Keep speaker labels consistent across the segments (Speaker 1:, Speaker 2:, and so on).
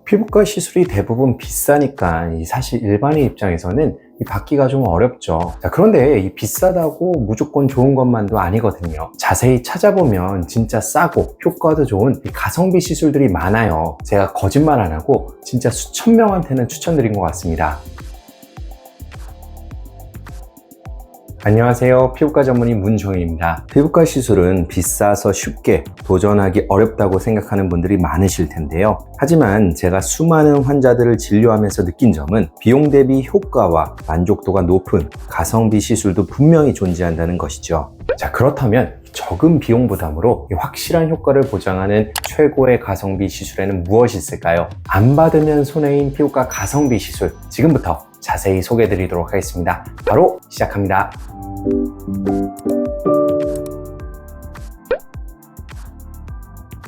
Speaker 1: 피부과 시술이 대부분 비싸니까 사실 일반인 입장에서는 받기가 좀 어렵죠. 자, 그런데 이 비싸다고 무조건 좋은 것만도 아니거든요. 자세히 찾아보면 진짜 싸고 효과도 좋은 이 가성비 시술들이 많아요. 제가 거짓말 안 하고 진짜 수천 명한테는 추천드린 것 같습니다. 안녕하세요. 피부과 전문의 문종일입니다. 피부과 시술은 비싸서 쉽게 도전하기 어렵다고 생각하는 분들이 많으실 텐데요. 하지만 제가 수많은 환자들을 진료하면서 느낀 점은 비용 대비 효과와 만족도가 높은 가성비 시술도 분명히 존재한다는 것이죠. 자, 그렇다면 적은 비용 부담으로 확실한 효과를 보장하는 최고의 가성비 시술에는 무엇이 있을까요? 안 받으면 손해인 피부과 가성비 시술, 지금부터 자세히 소개해 드리도록 하겠습니다. 바로 시작합니다.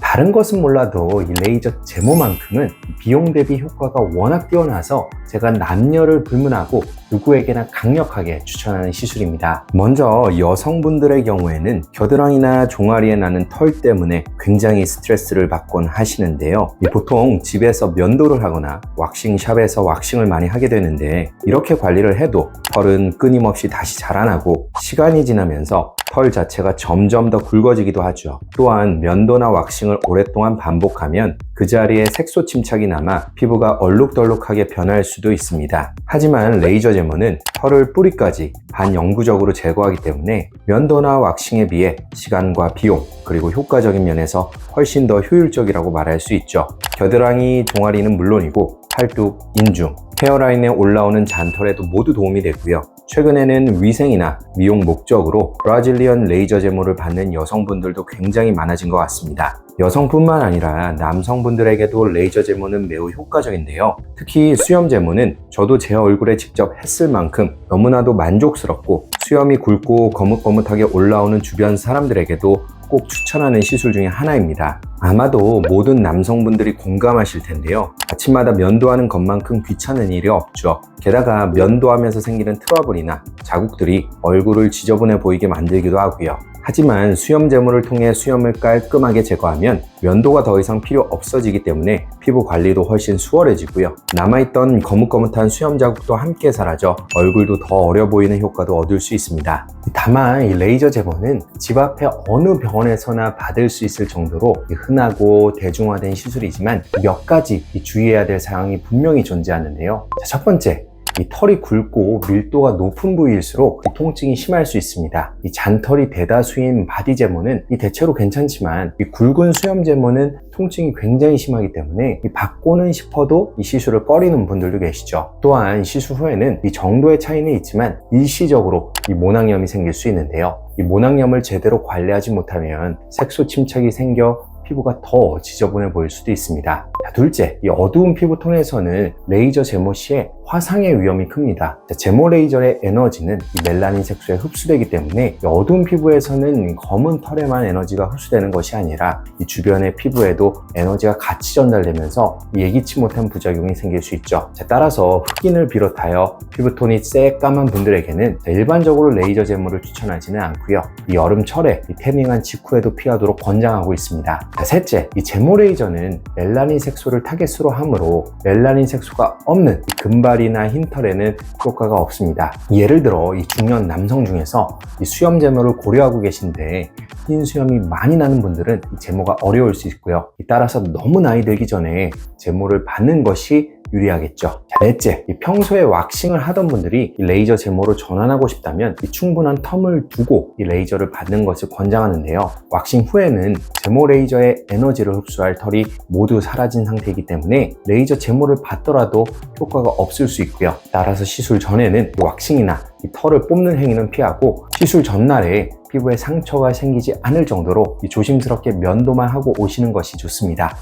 Speaker 1: 다른 것은 몰라도 이 레이저 제모만큼은 비용 대비 효과가 워낙 뛰어나서 제가 남녀를 불문하고 누구에게나 강력하게 추천하는 시술입니다. 먼저 여성분들의 경우에는 겨드랑이나 종아리에 나는 털 때문에 굉장히 스트레스를 받곤 하시는데요. 보통 집에서 면도를 하거나 왁싱샵에서 왁싱을 많이 하게 되는데 이렇게 관리를 해도 털은 끊임없이 다시 자라나고 시간이 지나면서 털 자체가 점점 더 굵어지기도 하죠. 또한 면도나 왁싱을 오랫동안 반복하면 그 자리에 색소 침착이 남아 피부가 얼룩덜룩하게 변할 수도 있습니다. 하지만 레이저 제모는 털을 뿌리까지 반영구적으로 제거하기 때문에 면도나 왁싱에 비해 시간과 비용 그리고 효과적인 면에서 훨씬 더 효율적이라고 말할 수 있죠. 겨드랑이, 종아리는 물론이고 팔뚝, 인중, 헤어라인에 올라오는 잔털에도 모두 도움이 되고요. 최근에는 위생이나 미용 목적으로 브라질리언 레이저 제모를 받는 여성분들도 굉장히 많아진 것 같습니다. 여성뿐만 아니라 남성분들에게도 레이저 제모는 매우 효과적인데요. 특히 수염 제모는 저도 제 얼굴에 직접 했을 만큼 너무나도 만족스럽고 수염이 굵고 거뭇거뭇하게 올라오는 주변 사람들에게도 꼭 추천하는 시술 중에 하나입니다. 아마도 모든 남성분들이 공감하실 텐데요. 아침마다 면도하는 것만큼 귀찮은 일이 없죠. 게다가 면도하면서 생기는 트러블이나 자국들이 얼굴을 지저분해 보이게 만들기도 하고요. 하지만 수염 제모를 통해 수염을 깔끔하게 제거하면 면도가 더 이상 필요 없어지기 때문에 피부 관리도 훨씬 수월해지고요. 남아있던 거뭇거뭇한 수염 자국도 함께 사라져 얼굴도 더 어려 보이는 효과도 얻을 수 있습니다. 다만 이 레이저 제모는 집 앞에 어느 병원에서나 받을 수 있을 정도로 흔하고 대중화된 시술이지만 몇 가지 주의해야 될 사항이 분명히 존재하는데요. 자, 첫 번째, 이 털이 굵고 밀도가 높은 부위일수록 통증이 심할 수 있습니다. 이 잔털이 대다수인 바디 제모는 대체로 괜찮지만 이 굵은 수염 제모는 통증이 굉장히 심하기 때문에 받고는 싶어도 이 시술을 꺼리는 분들도 계시죠. 또한 시술 후에는 이 정도의 차이는 있지만 일시적으로 이 모낭염이 생길 수 있는데요. 이 모낭염을 제대로 관리하지 못하면 색소 침착이 생겨 피부가 더 지저분해 보일 수도 있습니다. 자, 둘째, 이 어두운 피부톤에서는 레이저 제모 시에 화상의 위험이 큽니다. 자, 제모 레이저의 에너지는 이 멜라닌 색소에 흡수되기 때문에 이 어두운 피부에서는 검은 털에만 에너지가 흡수되는 것이 아니라 이 주변의 피부에도 에너지가 같이 전달되면서 예기치 못한 부작용이 생길 수 있죠. 자, 따라서 흑인을 비롯하여 피부톤이 새까만 분들에게는 일반적으로 레이저 제모를 추천하지는 않고요. 이 여름철에 이 태닝한 직후에도 피하도록 권장하고 있습니다. 자, 셋째, 이 제모 레이저는 멜라닌 색소를 타겟으로 하므로 멜라닌 색소가 없는 금발이나 흰털에는 효과가 없습니다. 예를 들어 이 중년 남성 중에서 이 수염 제모를 고려하고 계신데 흰 수염이 많이 나는 분들은 이 제모가 어려울 수 있고요. 따라서 너무 나이 들기 전에 제모를 받는 것이 유리하겠죠. 자, 넷째, 평소에 왁싱을 하던 분들이 이 레이저 제모로 전환하고 싶다면 이 충분한 텀을 두고 이 레이저를 받는 것을 권장하는데요. 왁싱 후에는 제모 레이저의 에너지를 흡수할 털이 모두 사라진 상태이기 때문에 레이저 제모를 받더라도 효과가 없을 수 있고요. 따라서 시술 전에는 이 왁싱이나 이 털을 뽑는 행위는 피하고 시술 전날에 피부에 상처가 생기지 않을 정도로 조심스럽게 면도만 하고 오시는 것이 좋습니다.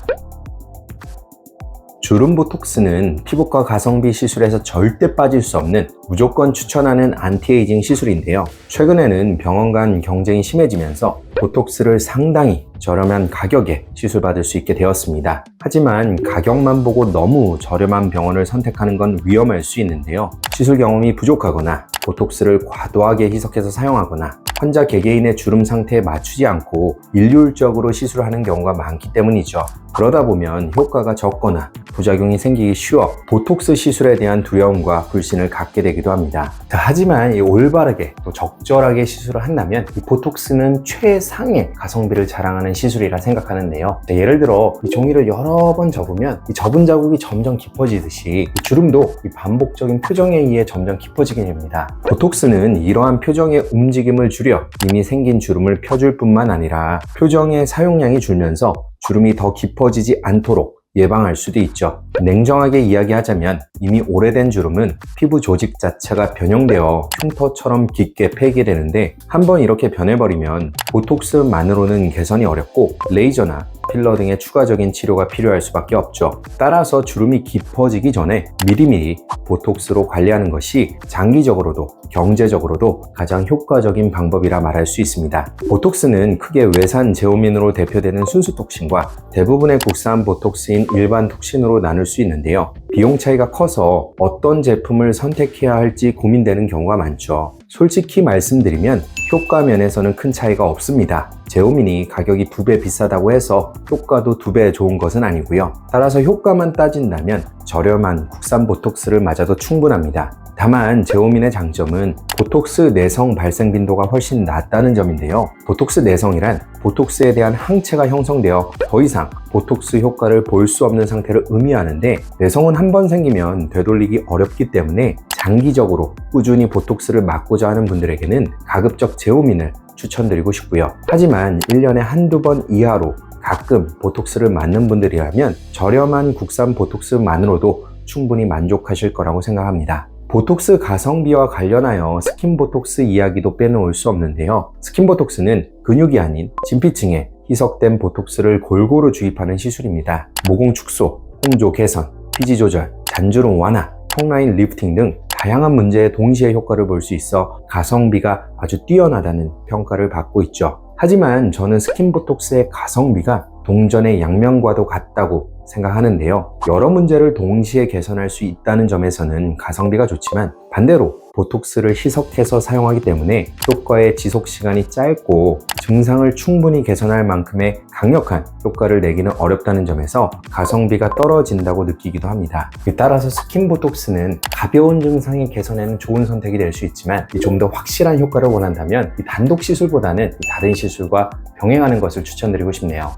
Speaker 1: 주름 보톡스는 피부과 가성비 시술에서 절대 빠질 수 없는 무조건 추천하는 안티에이징 시술인데요. 최근에는 병원 간 경쟁이 심해지면서 보톡스를 상당히 저렴한 가격에 시술받을 수 있게 되었습니다. 하지만 가격만 보고 너무 저렴한 병원을 선택하는 건 위험할 수 있는데요. 시술 경험이 부족하거나 보톡스를 과도하게 희석해서 사용하거나 환자 개개인의 주름 상태에 맞추지 않고 일률적으로 시술을 하는 경우가 많기 때문이죠. 그러다 보면 효과가 적거나 부작용이 생기기 쉬워 보톡스 시술에 대한 두려움과 불신을 갖게 되기도 합니다. 하지만 올바르게 또 적절하게 시술을 한다면 이 보톡스는 최상의 가성비를 자랑하는 시술이라 생각하는데요. 예를 들어 이 종이를 여러 번 접으면 이 접은 자국이 점점 깊어지듯이 이 주름도 이 반복적인 표정에 의해 점점 깊어지게 됩니다. 보톡스는 이러한 표정의 움직임을 줄여 이미 생긴 주름을 펴줄 뿐만 아니라 표정의 사용량이 줄면서 주름이 더 깊어지지 않도록 예방할 수도 있죠. 냉정하게 이야기하자면 이미 오래된 주름은 피부 조직 자체가 변형되어 흉터처럼 깊게 폐기되는데 한번 이렇게 변해버리면 보톡스만으로는 개선이 어렵고 레이저나 필러 등의 추가적인 치료가 필요할 수밖에 없죠. 따라서 주름이 깊어지기 전에 미리미리 보톡스로 관리하는 것이 장기적으로도 경제적으로도 가장 효과적인 방법이라 말할 수 있습니다. 보톡스는 크게 외산 제오민으로 대표되는 순수 톡신과 대부분의 국산 보톡스인 일반 톡신으로 나눌 수 있는데요. 비용 차이가 커서 어떤 제품을 선택해야 할지 고민되는 경우가 많죠. 솔직히 말씀드리면 효과 면에서는 큰 차이가 없습니다. 제오민이 가격이 2배 비싸다고 해서 효과도 2배 좋은 것은 아니고요. 따라서 효과만 따진다면 저렴한 국산 보톡스를 맞아도 충분합니다. 다만 제오민의 장점은 보톡스 내성 발생 빈도가 훨씬 낮다는 점인데요. 보톡스 내성이란 보톡스에 대한 항체가 형성되어 더 이상 보톡스 효과를 볼 수 없는 상태를 의미하는데 내성은 한 번 생기면 되돌리기 어렵기 때문에 장기적으로 꾸준히 보톡스를 맞고자 하는 분들에게는 가급적 제오민을 추천드리고 싶고요. 하지만 1년에 한두 번 이하로 가끔 보톡스를 맞는 분들이라면 저렴한 국산 보톡스만으로도 충분히 만족하실 거라고 생각합니다. 보톡스 가성비와 관련하여 스킨보톡스 이야기도 빼놓을 수 없는데요. 스킨보톡스는 근육이 아닌 진피층에 희석된 보톡스를 골고루 주입하는 시술입니다. 모공 축소, 홍조 개선, 피지 조절, 잔주름 완화, 턱라인 리프팅 등 다양한 문제에 동시에 효과를 볼 수 있어 가성비가 아주 뛰어나다는 평가를 받고 있죠. 하지만 저는 스킨보톡스의 가성비가 동전의 양면과도 같다고 생각하는데요. 여러 문제를 동시에 개선할 수 있다는 점에서는 가성비가 좋지만 반대로 보톡스를 희석해서 사용하기 때문에 효과의 지속 시간이 짧고 증상을 충분히 개선할 만큼의 강력한 효과를 내기는 어렵다는 점에서 가성비가 떨어진다고 느끼기도 합니다. 따라서 스킨보톡스는 가벼운 증상의 개선에는 좋은 선택이 될 수 있지만 좀 더 확실한 효과를 원한다면 단독 시술보다는 다른 시술과 병행하는 것을 추천드리고 싶네요.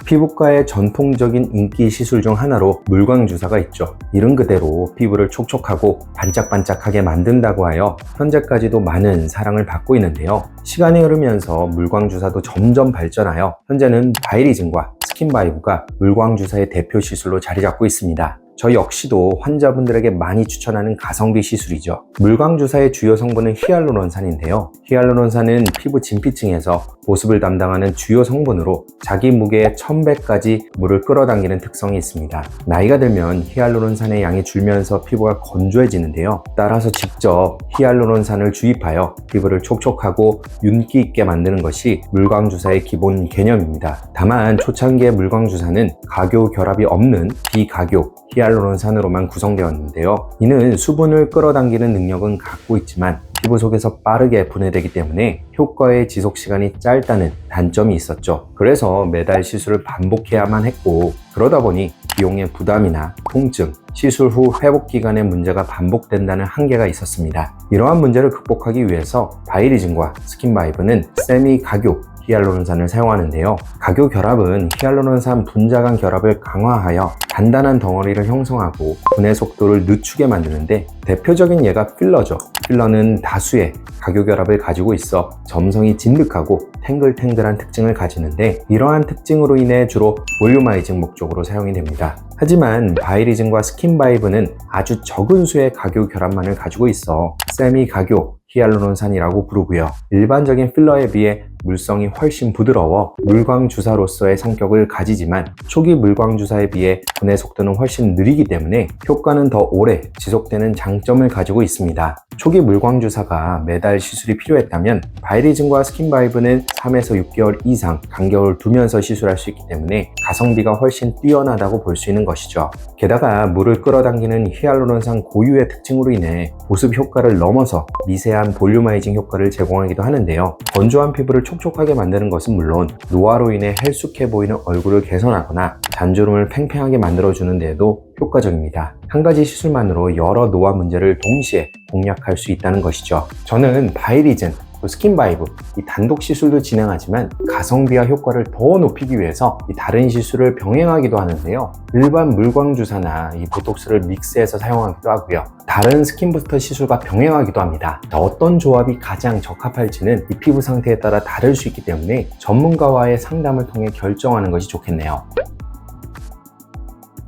Speaker 1: 피부과의 전통적인 인기 시술 중 하나로 물광주사가 있죠. 이름 그대로 피부를 촉촉하고 반짝반짝하게 만든다고 하여 현재까지도 많은 사랑을 받고 있는데요. 시간이 흐르면서 물광주사도 점점 발전하여 현재는 바이리즌과 스킨바이브가 물광주사의 대표 시술로 자리 잡고 있습니다. 저 역시도 환자분들에게 많이 추천하는 가성비 시술이죠. 물광주사의 주요 성분은 히알루론산인데요. 히알루론산은 피부 진피층에서 보습을 담당하는 주요 성분으로 자기 무게의 1000배까지 물을 끌어당기는 특성이 있습니다. 나이가 들면 히알루론산의 양이 줄면서 피부가 건조해지는데요. 따라서 직접 히알루론산을 주입하여 피부를 촉촉하고 윤기 있게 만드는 것이 물광주사의 기본 개념입니다. 다만 초창기의 물광주사는 각요 결합이 없는 비각요 히알루론산으로만 구성되었는데요. 이는 수분을 끌어당기는 능력은 갖고 있지만 피부 속에서 빠르게 분해되기 때문에 효과의 지속 시간이 짧다는 단점이 있었죠. 그래서 매달 시술을 반복해야만 했고 그러다 보니 비용의 부담이나 통증, 시술 후 회복 기간의 문제가 반복된다는 한계가 있었습니다. 이러한 문제를 극복하기 위해서 바이리즌과 스킨바이브는 세미 각요 히알루론산을 사용하는데요. 각요 결합은 히알루론산 분자간 결합을 강화하여 단단한 덩어리를 형성하고 분해 속도를 늦추게 만드는데 대표적인 예가 필러죠. 필러는 다수의 각요 결합을 가지고 있어 점성이 진득하고 탱글탱글한 특징을 가지는데 이러한 특징으로 인해 주로 볼륨아이징 목적으로 사용이 됩니다. 하지만 바이리즌과 스킨바이브는 아주 적은 수의 각요 결합만을 가지고 있어 세미 각요 히알루론산이라고 부르고요. 일반적인 필러에 비해 물성이 훨씬 부드러워 물광주사로서의 성격을 가지지만 초기 물광주사에 비해 분해 속도는 훨씬 느리기 때문에 효과는 더 오래 지속되는 장점을 가지고 있습니다. 초기 물광주사가 매달 시술이 필요했다면 바이리즌과 스킨바이브는 3에서 6개월 이상 간격을 두면서 시술할 수 있기 때문에 가성비가 훨씬 뛰어나다고 볼 수 있는 것이죠. 게다가 물을 끌어당기는 히알루론산 고유의 특징으로 인해 보습 효과를 넘어서 미세한 볼륨아이징 효과를 제공하기도 하는데요. 건조한 피부를 촉촉하게 만드는 것은 물론 노화로 인해 헬쑥해 보이는 얼굴을 개선하거나 잔주름을 팽팽하게 만들어주는 데에도 효과적입니다. 한 가지 시술만으로 여러 노화 문제를 동시에 공략할 수 있다는 것이죠. 저는 바이리즌, 스킨바이브, 이 단독 시술도 진행하지만 가성비와 효과를 더 높이기 위해서 이 다른 시술을 병행하기도 하는데요. 일반 물광주사나 이 보톡스를 믹스해서 사용하기도 하고요. 다른 스킨부스터 시술과 병행하기도 합니다. 어떤 조합이 가장 적합할지는 이 피부 상태에 따라 다를 수 있기 때문에 전문가와의 상담을 통해 결정하는 것이 좋겠네요.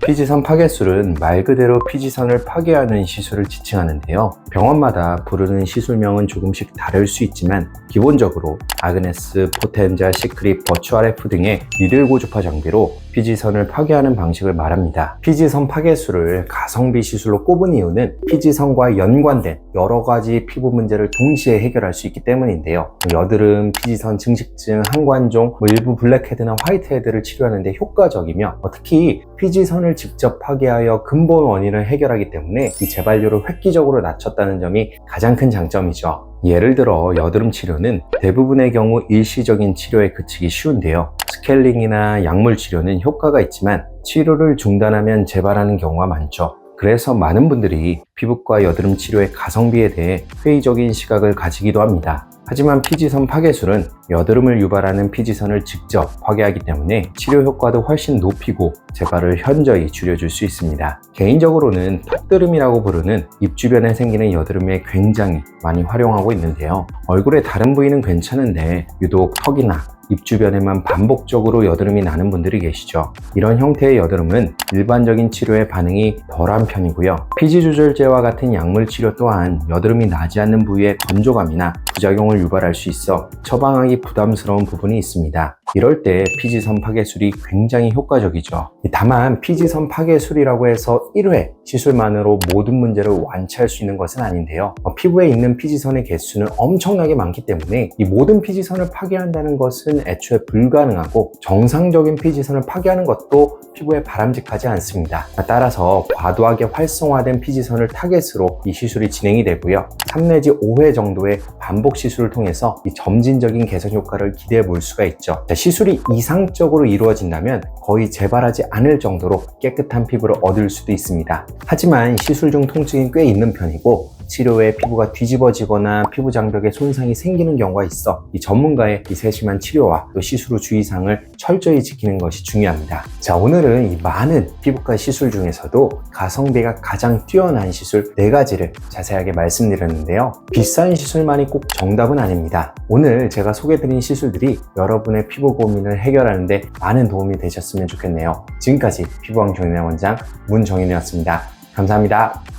Speaker 1: 피지선 파괴술은 말 그대로 피지선을 파괴하는 시술을 지칭하는데요. 병원마다 부르는 시술명은 조금씩 다를 수 있지만 기본적으로 아그네스, 포텐자, 시크릿, 버추아레프 등의 니들 고주파 장비로 피지선을 파괴하는 방식을 말합니다. 피지선 파괴술을 가성비 시술로 꼽은 이유는 피지선과 연관된 여러 가지 피부 문제를 동시에 해결할 수 있기 때문인데요. 여드름, 피지선 증식증, 한관종, 일부 블랙헤드나 화이트헤드를 치료하는 데 효과적이며 특히 피지선을 직접 파괴하여 근본 원인을 해결하기 때문에 이 재발률을 획기적으로 낮췄다는 점이 가장 큰 장점이죠. 예를 들어 여드름 치료는 대부분의 경우 일시적인 치료에 그치기 쉬운데요. 스케일링이나 약물 치료는 효과가 있지만 치료를 중단하면 재발하는 경우가 많죠. 그래서 많은 분들이 피부과 여드름 치료의 가성비에 대해 회의적인 시각을 가지기도 합니다. 하지만 피지선 파괴술은 여드름을 유발하는 피지선을 직접 파괴하기 때문에 치료 효과도 훨씬 높이고 재발을 현저히 줄여줄 수 있습니다. 개인적으로는 턱드름이라고 부르는 입 주변에 생기는 여드름에 굉장히 많이 활용하고 있는데요. 얼굴의 다른 부위는 괜찮은데 유독 턱이나 입 주변에만 반복적으로 여드름이 나는 분들이 계시죠. 이런 형태의 여드름은 일반적인 치료에 반응이 덜한 편이고요. 피지 조절제와 같은 약물 치료 또한 여드름이 나지 않는 부위의 건조감이나 부작용을 유발할 수 있어 처방하기 부담스러운 부분이 있습니다. 이럴 때 피지선 파괴술이 굉장히 효과적이죠. 다만 피지선 파괴술이라고 해서 1회 시술만으로 모든 문제를 완치할 수 있는 것은 아닌데요. 피부에 있는 피지선의 개수는 엄청나게 많기 때문에 이 모든 피지선을 파괴한다는 것은 애초에 불가능하고 정상적인 피지선을 파괴하는 것도 피부에 바람직하지 않습니다. 따라서 과도하게 활성화된 피지선을 타겟으로 이 시술이 진행이 되고요. 3 내지 5회 정도의 반복 시술을 통해서 이 점진적인 개선 효과를 기대해 볼 수가 있죠. 시술이 이상적으로 이루어진다면 거의 재발하지 않을 정도로 깨끗한 피부를 얻을 수도 있습니다. 하지만 시술 중 통증이 꽤 있는 편이고 치료 후에 피부가 뒤집어지거나 피부 장벽에 손상이 생기는 경우가 있어 이 전문가의 이 세심한 치료와 또 시술 후 주의사항을 철저히 지키는 것이 중요합니다. 자, 오늘은 이 많은 피부과 시술 중에서도 가성비가 가장 뛰어난 시술 4가지를 자세하게 말씀드렸는데요. 비싼 시술만이 꼭 정답은 아닙니다. 오늘 제가 소개해드린 시술들이 여러분의 피부 고민을 해결하는 데 많은 도움이 되셨으면 좋겠네요. 지금까지 피부왕 정인의 원장 문정인이었습니다. 감사합니다.